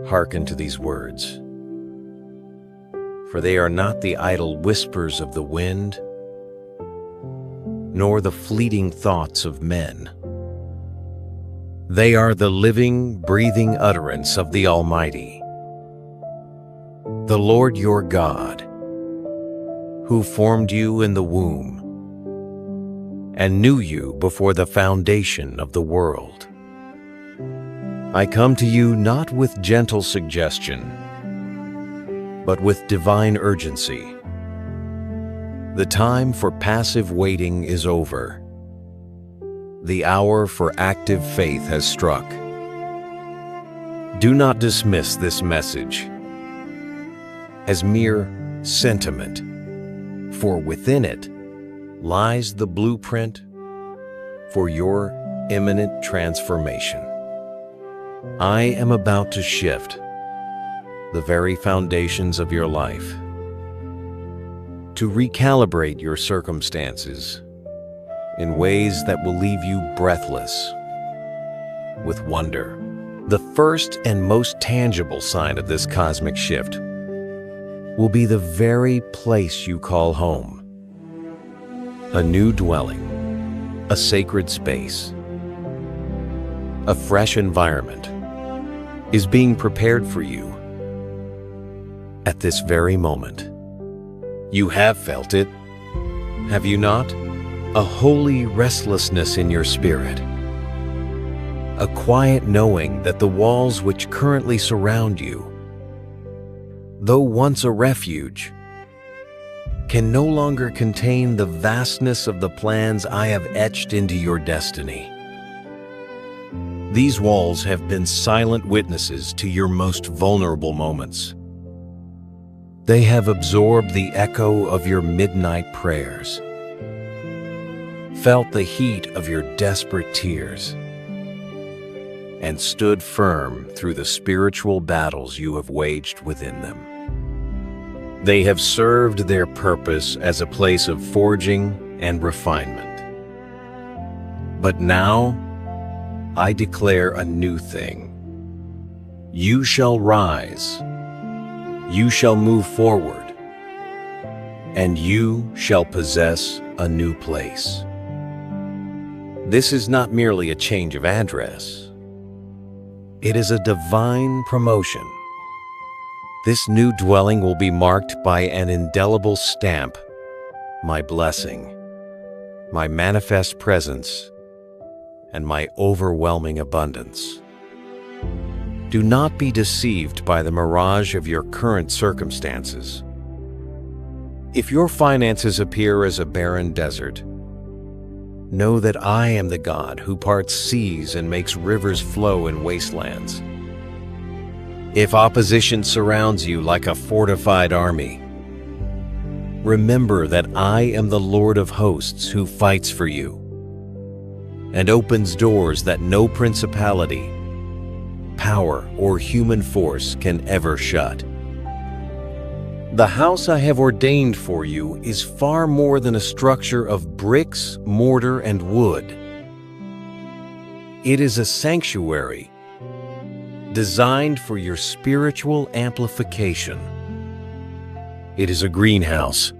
Hearken to these words, for they are not the idle whispers of the wind, nor the fleeting thoughts of men. They are the living, breathing utterance of the Almighty, the Lord your God, who formed you in the womb and knew you before the foundation of the world. I come to you not with gentle suggestion, but with divine urgency. The time for passive waiting is over. The hour for active faith has struck. Do not dismiss this message as mere sentiment, for within it lies the blueprint for your imminent transformation. I am about to shift the very foundations of your life, to recalibrate your circumstances in ways that will leave you breathless with wonder. The first and most tangible sign of this cosmic shift will be the very place you call home. A new dwelling, a sacred space, a fresh environment is being prepared for you at this very moment. You have felt it, have you not? A holy restlessness in your spirit, a quiet knowing that the walls which currently surround you, though once a refuge, can no longer contain the vastness of the plans I have etched into your destiny. These walls have been silent witnesses to your most vulnerable moments. They have absorbed the echo of your midnight prayers, felt the heat of your desperate tears, and stood firm through the spiritual battles you have waged within them. They have served their purpose as a place of forging and refinement. But now, I declare a new thing. You shall rise, you shall move forward, and you shall possess a new place. This is not merely a change of address. It is a divine promotion. This new dwelling will be marked by an indelible stamp, my blessing, my manifest presence, and my overwhelming abundance. Do not be deceived by the mirage of your current circumstances. If your finances appear as a barren desert, know that I am the God who parts seas and makes rivers flow in wastelands. If opposition surrounds you like a fortified army, remember that I am the Lord of hosts who fights for you and opens doors that no principality, power, or human force can ever shut. The house I have ordained for you is far more than a structure of bricks, mortar, and wood. It is a sanctuary designed for your spiritual amplification. It is a greenhouse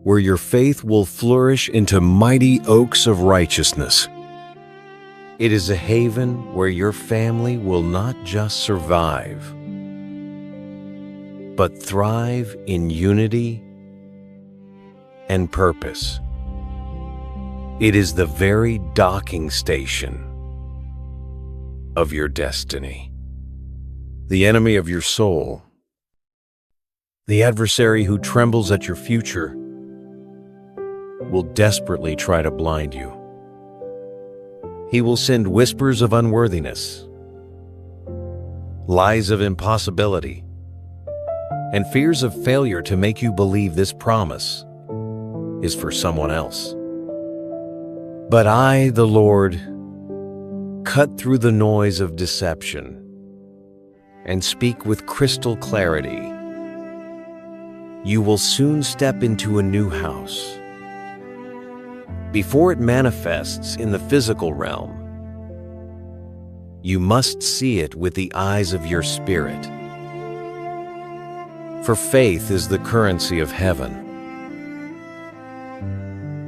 where your faith will flourish into mighty oaks of righteousness. It is a haven where your family will not just survive, but thrive in unity and purpose. It is the very docking station of your destiny. The enemy of your soul, the adversary who trembles at your future, will desperately try to blind you. He will send whispers of unworthiness, lies of impossibility, and fears of failure to make you believe this promise is for someone else. But I, the Lord, cut through the noise of deception and speak with crystal clarity. You will soon step into a new house. Before it manifests in the physical realm, you must see it with the eyes of your spirit. For faith is the currency of heaven,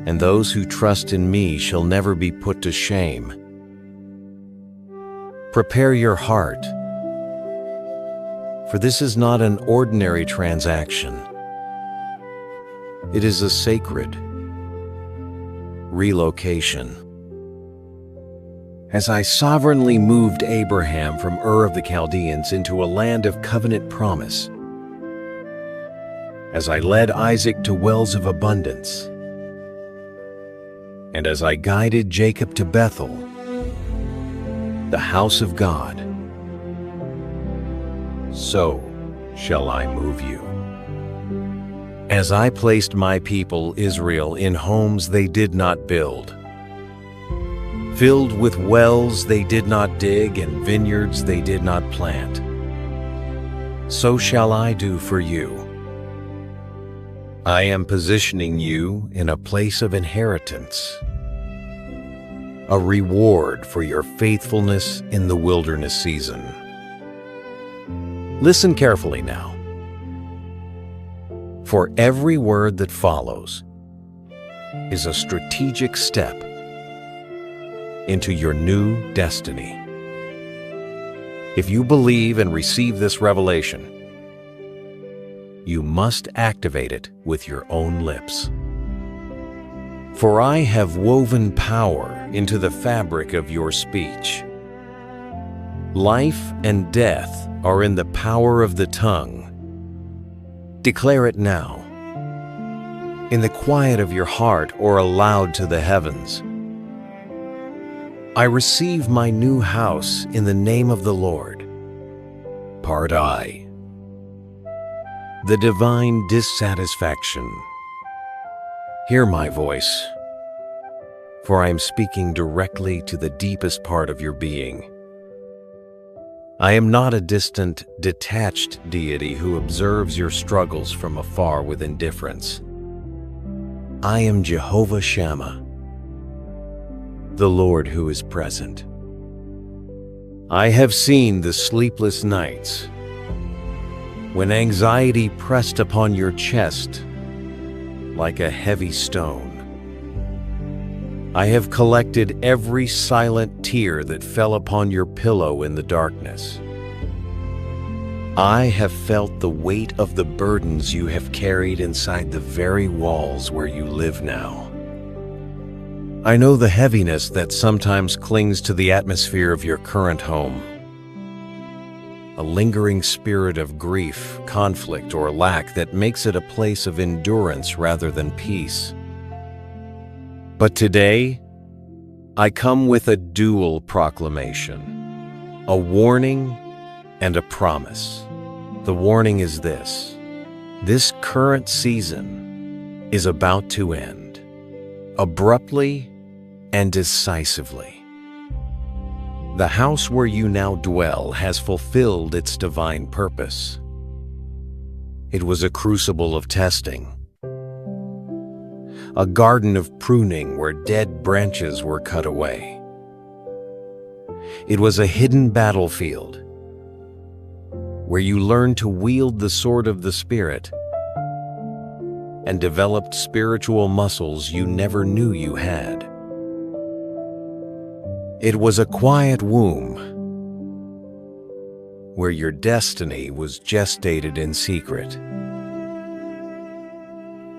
and those who trust in me shall never be put to shame. Prepare your heart, for this is not an ordinary transaction. It is a sacred relocation. As I sovereignly moved Abraham from Ur of the Chaldeans into a land of covenant promise, as I led Isaac to wells of abundance, and as I guided Jacob to Bethel, the house of God, so shall I move you. As I placed my people Israel in homes they did not build, filled with wells they did not dig and vineyards they did not plant, so shall I do for you. I am positioning you in a place of inheritance, a reward for your faithfulness in the wilderness season. Listen carefully now. For every word that follows is a strategic step into your new destiny. If you believe and receive this revelation, you must activate it with your own lips. For I have woven power into the fabric of your speech. Life and death are in the power of the tongue. Declare it now, in the quiet of your heart or aloud to the heavens. I receive my new house in the name of the Lord. Part I. The divine dissatisfaction. Hear my voice, for I am speaking directly to the deepest part of your being. I am not a distant, detached deity who observes your struggles from afar with indifference. I am Jehovah Shammah, the Lord who is present. I have seen the sleepless nights, when anxiety pressed upon your chest like a heavy stone. I have collected every silent tear that fell upon your pillow in the darkness. I have felt the weight of the burdens you have carried inside the very walls where you live now. I know the heaviness that sometimes clings to the atmosphere of your current home. A lingering spirit of grief, conflict, or lack that makes it a place of endurance rather than peace. But today, I come with a dual proclamation, a warning and a promise. The warning is this: this current season is about to end, abruptly and decisively. The house where you now dwell has fulfilled its divine purpose. It was a crucible of testing, a garden of pruning where dead branches were cut away. It was a hidden battlefield where you learned to wield the sword of the Spirit and developed spiritual muscles you never knew you had. It was a quiet womb where your destiny was gestated in secret.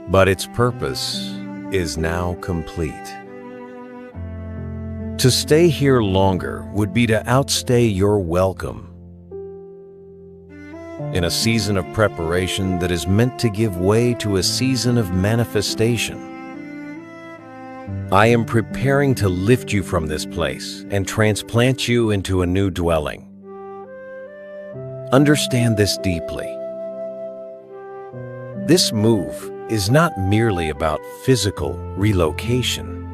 But its purpose is now complete. To stay here longer would be to outstay your welcome in a season of preparation that is meant to give way to a season of manifestation. I am preparing to lift you from this place and transplant you into a new dwelling. Understand this deeply. This move is not merely about physical relocation.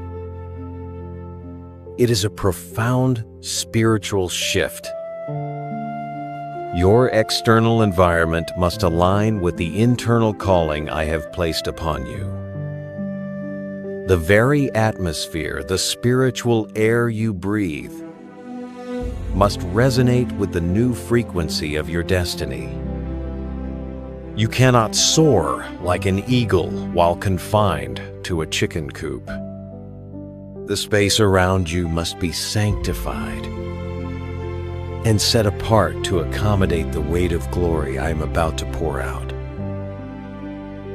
It is a profound spiritual shift. Your external environment must align with the internal calling I have placed upon you. The very atmosphere, the spiritual air you breathe, must resonate with the new frequency of your destiny. You cannot soar like an eagle while confined to a chicken coop. The space around you must be sanctified and set apart to accommodate the weight of glory I am about to pour out.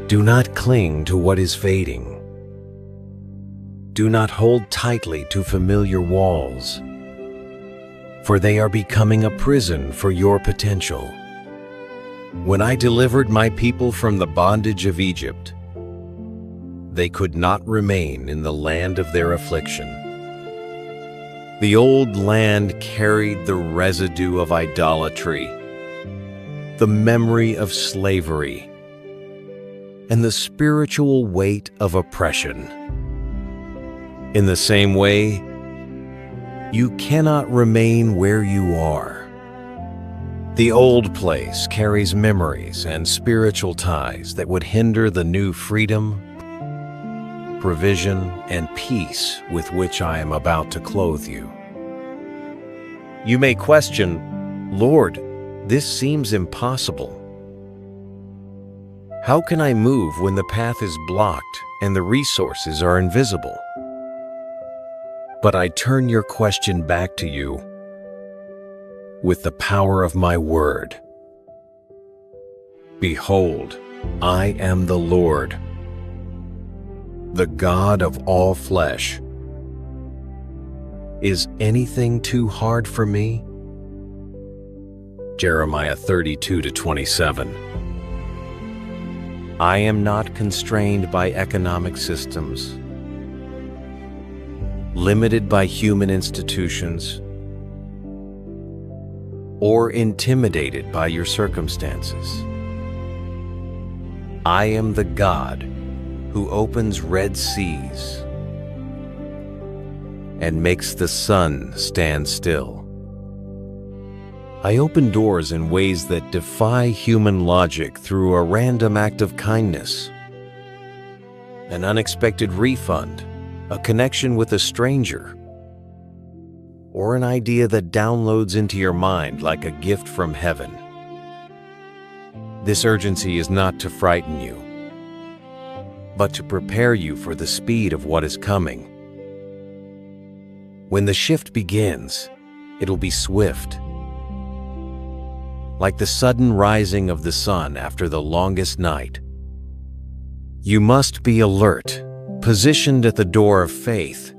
Do not cling to what is fading. Do not hold tightly to familiar walls, for they are becoming a prison for your potential. When I delivered my people from the bondage of Egypt, they could not remain in the land of their affliction. The old land carried the residue of idolatry, the memory of slavery, and the spiritual weight of oppression. In the same way, you cannot remain where you are. The old place carries memories and spiritual ties that would hinder the new freedom, provision, and peace with which I am about to clothe you. You may question, Lord, this seems impossible. How can I move when the path is blocked and the resources are invisible? But I turn your question back to you with the power of my word. Behold, I am the Lord, the God of all flesh. Is anything too hard for me? Jeremiah 32-27. I am not constrained by economic systems, limited by human institutions, or intimidated by your circumstances. I am the God who opens red seas and makes the sun stand still. I open doors in ways that defy human logic through a random act of kindness, an unexpected refund, a connection with a stranger, or an idea that downloads into your mind like a gift from heaven. This urgency is not to frighten you, but to prepare you for the speed of what is coming. When the shift begins, it'll be swift, like the sudden rising of the sun after the longest night. You must be alert, positioned at the door of faith,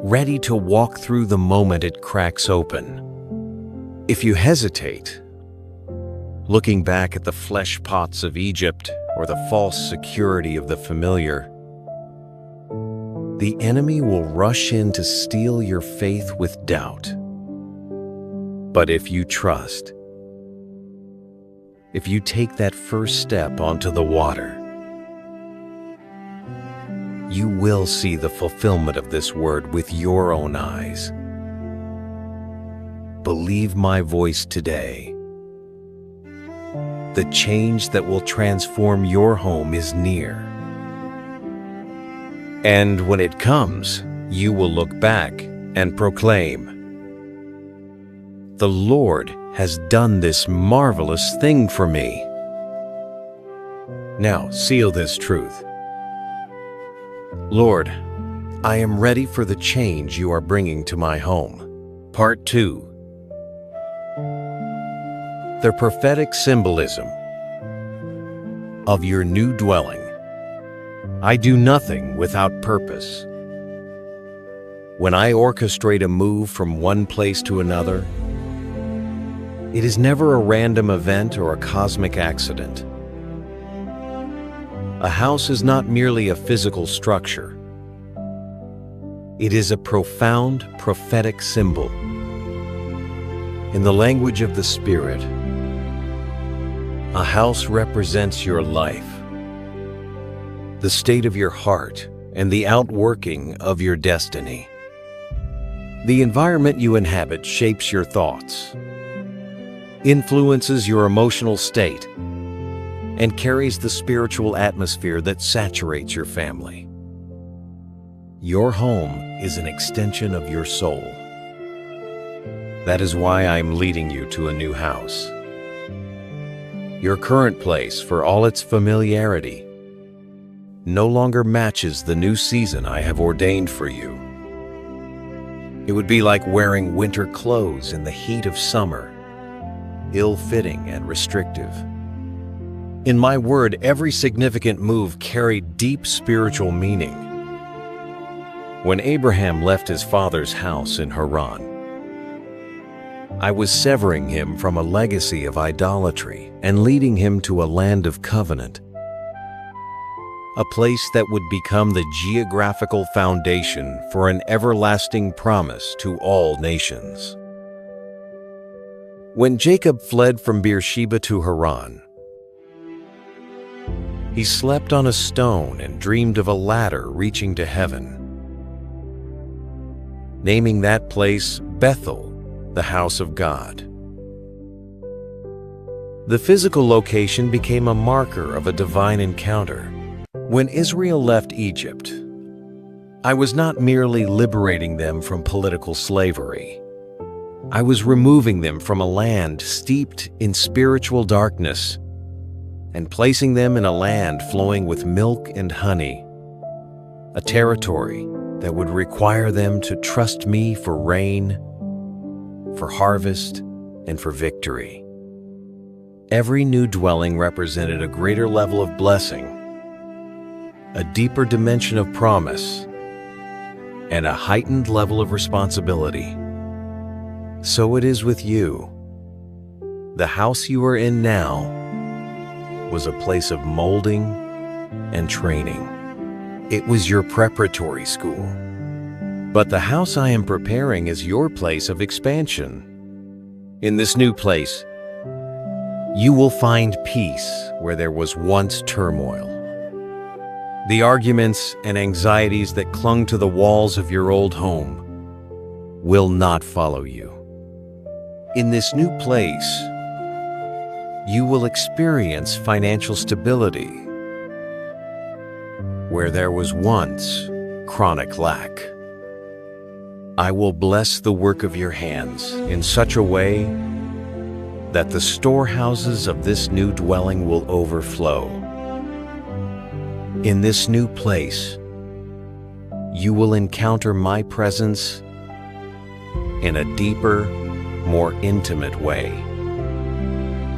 ready to walk through the moment it cracks open. If you hesitate, looking back at the flesh pots of Egypt or the false security of the familiar, the enemy will rush in to steal your faith with doubt. But if you trust, if you take that first step onto the water, you will see the fulfillment of this word with your own eyes. Believe my voice today. The change that will transform your home is near. And when it comes, you will look back and proclaim, "The Lord has done this marvelous thing for me." Now seal this truth. Lord, I am ready for the change you are bringing to my home. Part 2. The prophetic symbolism of your new dwelling. I do nothing without purpose. When I orchestrate a move from one place to another, it is never a random event or a cosmic accident. A house is not merely a physical structure. It is a profound prophetic symbol. In the language of the Spirit, a house represents your life, the state of your heart, and the outworking of your destiny. The environment you inhabit shapes your thoughts, influences your emotional state, and carries the spiritual atmosphere that saturates your family. Your home is an extension of your soul. That is why I'm leading you to a new house. Your current place, for all its familiarity, no longer matches the new season I have ordained for you. It would be like wearing winter clothes in the heat of summer, ill-fitting and restrictive. In my word, every significant move carried deep spiritual meaning. When Abraham left his father's house in Haran, I was severing him from a legacy of idolatry and leading him to a land of covenant, a place that would become the geographical foundation for an everlasting promise to all nations. When Jacob fled from Beersheba to Haran, he slept on a stone and dreamed of a ladder reaching to heaven, naming that place Bethel, the house of God. The physical location became a marker of a divine encounter. When Israel left Egypt, I was not merely liberating them from political slavery. I was removing them from a land steeped in spiritual darkness and placing them in a land flowing with milk and honey, a territory that would require them to trust me for rain, for harvest, and for victory. Every new dwelling represented a greater level of blessing, a deeper dimension of promise, and a heightened level of responsibility. So it is with you. The house you are in now was a place of molding and training. It was your preparatory school. But the house I am preparing is your place of expansion. In this new place, you will find peace where there was once turmoil. The arguments and anxieties that clung to the walls of your old home will not follow you. In this new place, you will experience financial stability where there was once chronic lack. I will bless the work of your hands in such a way that the storehouses of this new dwelling will overflow. In this new place, you will encounter my presence in a deeper, more intimate way.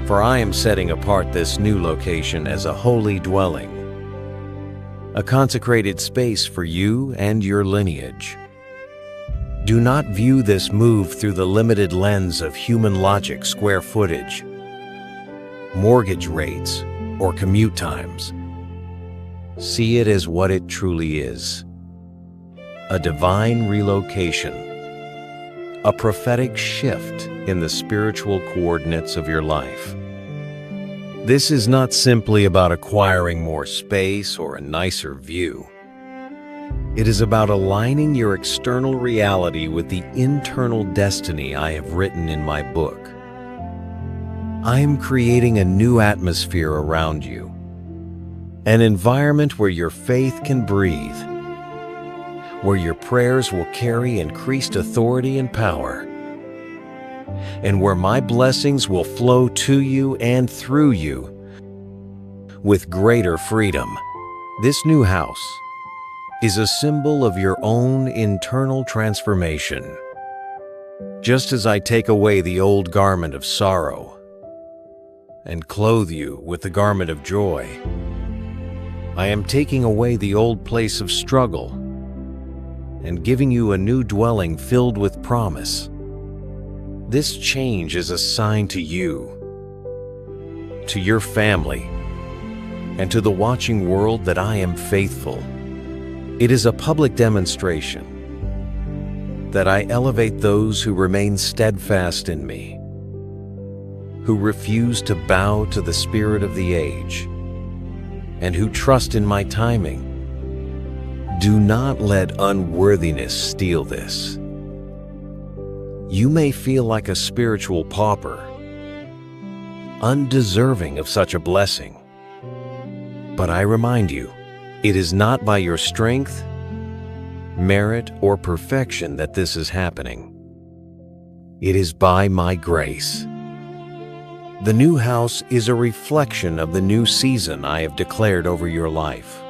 For I am setting apart this new location as a holy dwelling, a consecrated space for you and your lineage. Do not view this move through the limited lens of human logic, square footage, mortgage rates, or commute times. See it as what it truly is: a divine relocation, a prophetic shift in the spiritual coordinates of your life. This is not simply about acquiring more space or a nicer view. It is about aligning your external reality with the internal destiny I have written in my book. I am creating a new atmosphere around you, an environment where your faith can breathe, where your prayers will carry increased authority and power, and where my blessings will flow to you and through you with greater freedom. This new house is a symbol of your own internal transformation. Just as I take away the old garment of sorrow and clothe you with the garment of joy, I am taking away the old place of struggle and giving you a new dwelling filled with promise. This change is a sign to you, to your family, and to the watching world that I am faithful. It is a public demonstration that I elevate those who remain steadfast in me, who refuse to bow to the spirit of the age, and who trust in my timing. Do not let unworthiness steal this. You may feel like a spiritual pauper, undeserving of such a blessing. But I remind you, it is not by your strength, merit, or perfection that this is happening. It is by my grace. The new house is a reflection of the new season I have declared over your life.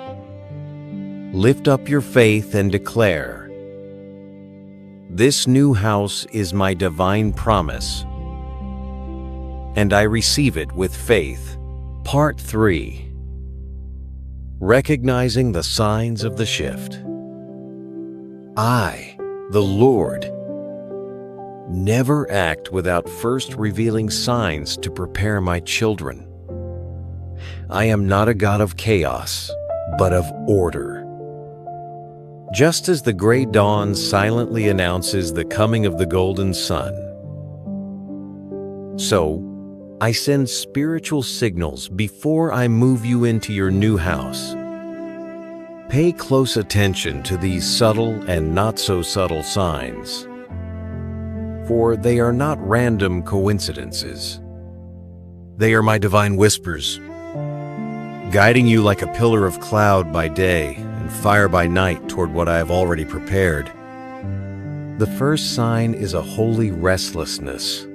Lift up your faith and declare, "This new house is my divine promise, and I receive it with faith." Part 3. Recognizing the signs of the shift. I, the Lord, never act without first revealing signs to prepare my children. I am not a God of chaos, but of order. Just as the gray dawn silently announces the coming of the golden sun, so I send spiritual signals before I move you into your new house. Pay close attention to these subtle and not so subtle signs, for they are not random coincidences. They are my divine whispers, guiding you like a pillar of cloud by day and fire by night toward what I have already prepared. The first sign is a holy restlessness.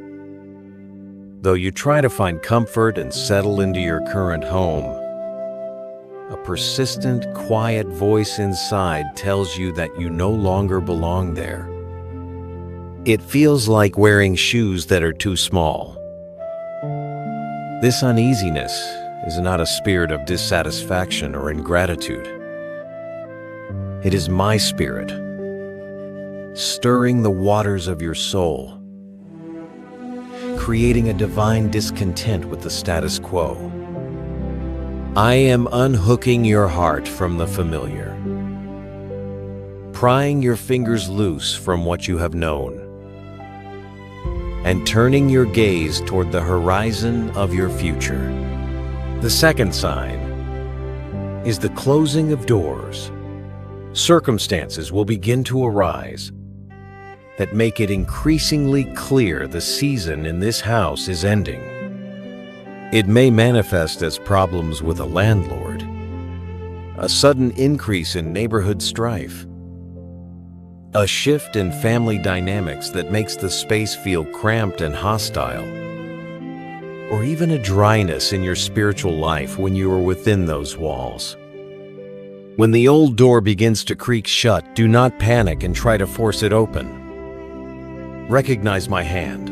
Though you try to find comfort and settle into your current home, a persistent, quiet voice inside tells you that you no longer belong there. It feels like wearing shoes that are too small. This uneasiness is not a spirit of dissatisfaction or ingratitude. It is my spirit, stirring the waters of your soul, creating a divine discontent with the status quo. I am unhooking your heart from the familiar, prying your fingers loose from what you have known, and turning your gaze toward the horizon of your future. The second sign is the closing of doors. Circumstances will begin to arise that make it increasingly clear the season in this house is ending. It may manifest as problems with a landlord, a sudden increase in neighborhood strife, a shift in family dynamics that makes the space feel cramped and hostile, or even a dryness in your spiritual life when you are within those walls. When the old door begins to creak shut, do not panic and try to force it open. Recognize my hand.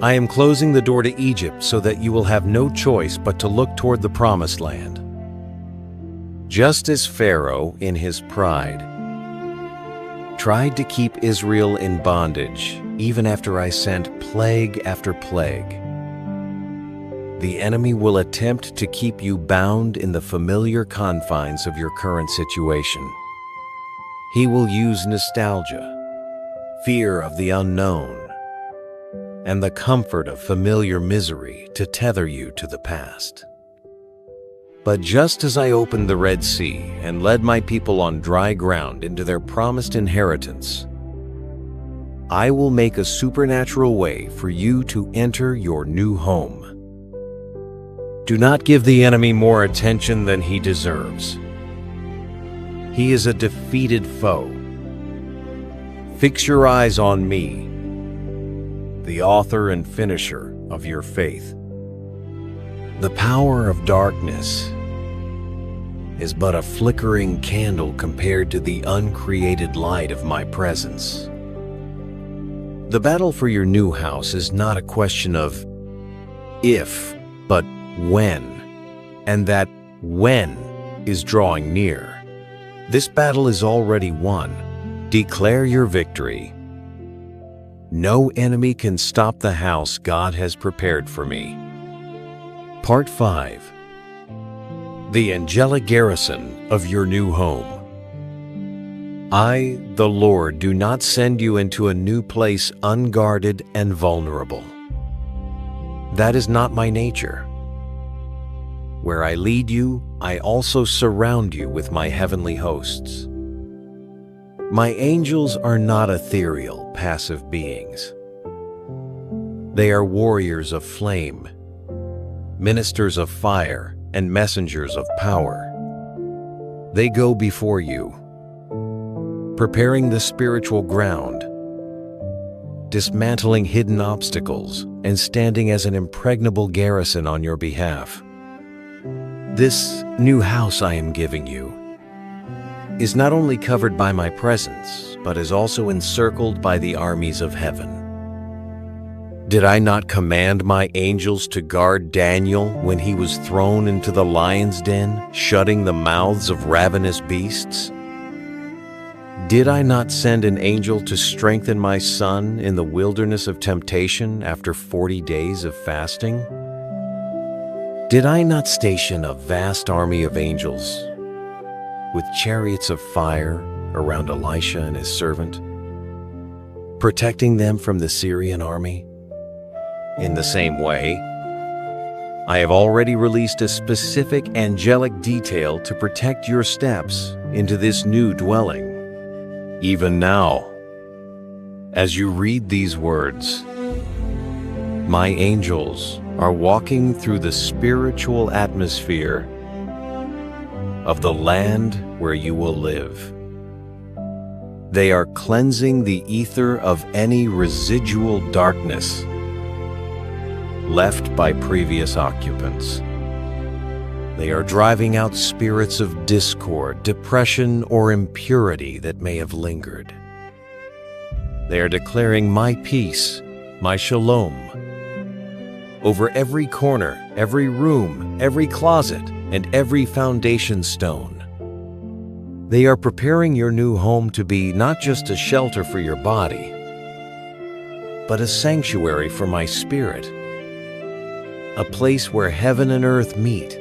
I am closing the door to Egypt so that you will have no choice but to look toward the promised land. Just as Pharaoh, in his pride, tried to keep Israel in bondage even after I sent plague after plague, the enemy will attempt to keep you bound in the familiar confines of your current situation. He will use nostalgia, fear of the unknown, and the comfort of familiar misery to tether you to the past. But just as I opened the Red Sea and led my people on dry ground into their promised inheritance, I will make a supernatural way for you to enter your new home. Do not give the enemy more attention than he deserves. He is a defeated foe. Fix your eyes on me, the author and finisher of your faith. The power of darkness is but a flickering candle compared to the uncreated light of my presence. The battle for your new house is not a question of if, but when, and that when is drawing near. This battle is already won. Declare your victory. No enemy can stop the house God has prepared for me. Part 5. The angelic garrison of your new home. I, the Lord, do not send you into a new place unguarded and vulnerable. That is not my nature. Where I lead you, I also surround you with my heavenly hosts. My angels are not ethereal, passive beings. They are warriors of flame, ministers of fire, and messengers of power. They go before you, preparing the spiritual ground, dismantling hidden obstacles and standing as an impregnable garrison on your behalf. This new house I am giving you is not only covered by my presence, but is also encircled by the armies of heaven. Did I not command my angels to guard Daniel when he was thrown into the lion's den, shutting the mouths of ravenous beasts? Did I not send an angel to strengthen my son in the wilderness of temptation after 40 days of fasting? Did I not station a vast army of angels with chariots of fire around Elisha and his servant, protecting them from the Syrian army? In the same way, I have already released a specific angelic detail to protect your steps into this new dwelling. Even now, as you read these words, my angels are walking through the spiritual atmosphere of the land where you will live. They are cleansing the ether of any residual darkness left by previous occupants. They are driving out spirits of discord, depression, or impurity that may have lingered. They are declaring my peace, my shalom, over every corner, every room, every closet, and every foundation stone. They are preparing your new home to be not just a shelter for your body, but a sanctuary for my spirit, a place where heaven and earth meet.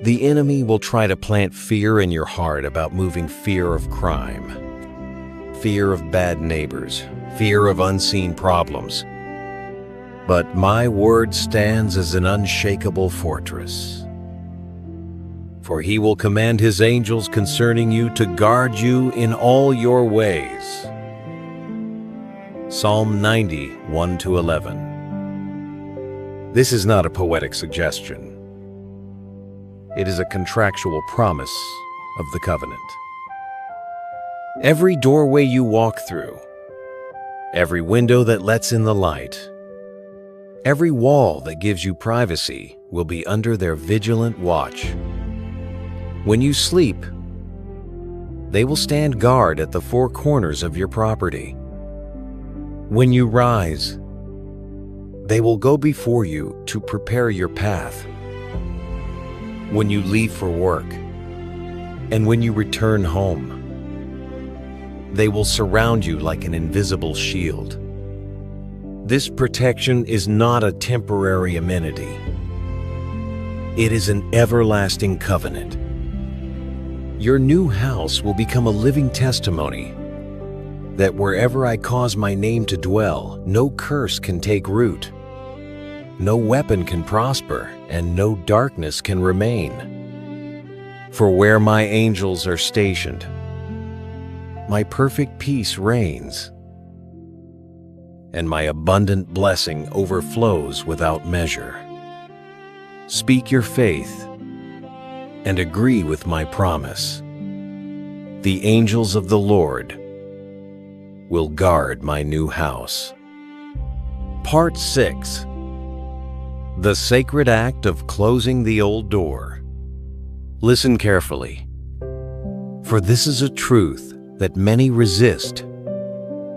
The enemy will try to plant fear in your heart about moving fear of crime, fear of bad neighbors, fear of unseen problems. But my word stands as an unshakable fortress. For he will command his angels concerning you to guard you in all your ways. Psalm 90, 1-11. This is not a poetic suggestion. It is a contractual promise of the covenant. Every doorway you walk through, every window that lets in the light, every wall that gives you privacy will be under their vigilant watch. When you sleep, they will stand guard at the four corners of your property. When you rise, they will go before you to prepare your path. When you leave for work, and when you return home, they will surround you like an invisible shield. This protection is not a temporary amenity. It is an everlasting covenant. Your new house will become a living testimony that wherever I cause my name to dwell, no curse can take root, no weapon can prosper, and no darkness can remain. For where my angels are stationed, my perfect peace reigns, and my abundant blessing overflows without measure. Speak your faith and agree with my promise. The angels of the Lord will guard my new house. Part 6. The sacred act of closing the old door. Listen carefully, for this is a truth that many resist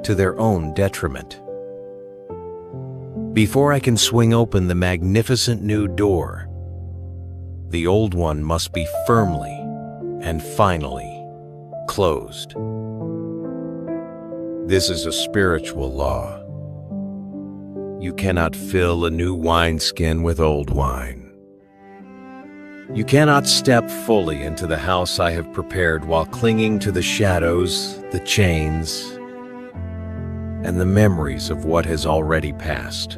to their own detriment. Before I can swing open the magnificent new door, the old one must be firmly and finally closed. This is a spiritual law. You cannot fill a new wineskin with old wine. You cannot step fully into the house I have prepared while clinging to the shadows, the chains, and the memories of what has already passed.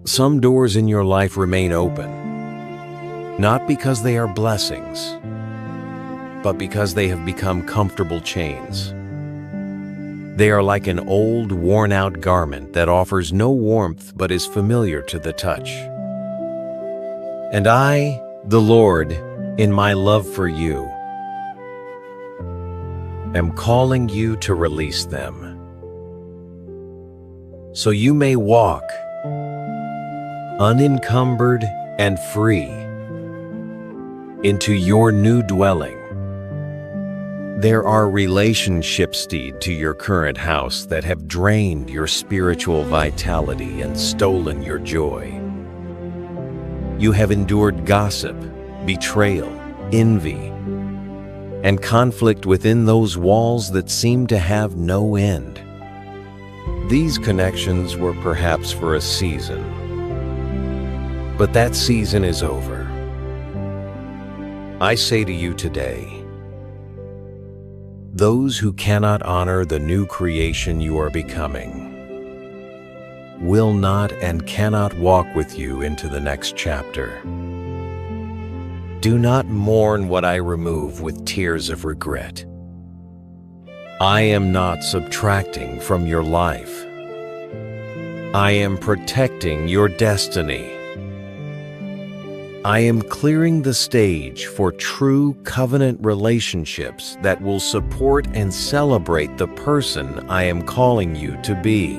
Some doors in your life remain open, not because they are blessings, but because they have become comfortable chains. They are like an old, worn-out garment that offers no warmth but is familiar to the touch. And I, the Lord, in my love for you, am calling you to release them. so you may walk unencumbered and free into your new dwelling. There are relationships deed to your current house that have drained your spiritual vitality and stolen your joy. You have endured gossip, betrayal, envy, and conflict within those walls that seem to have no end. These connections were perhaps for a season, but that season is over. I say to you today, those who cannot honor the new creation you are becoming will not and cannot walk with you into the next chapter. Do not mourn what I remove with tears of regret. I am not subtracting from your life. I am protecting your destiny. I am clearing the stage for true covenant relationships that will support and celebrate the person I am calling you to be.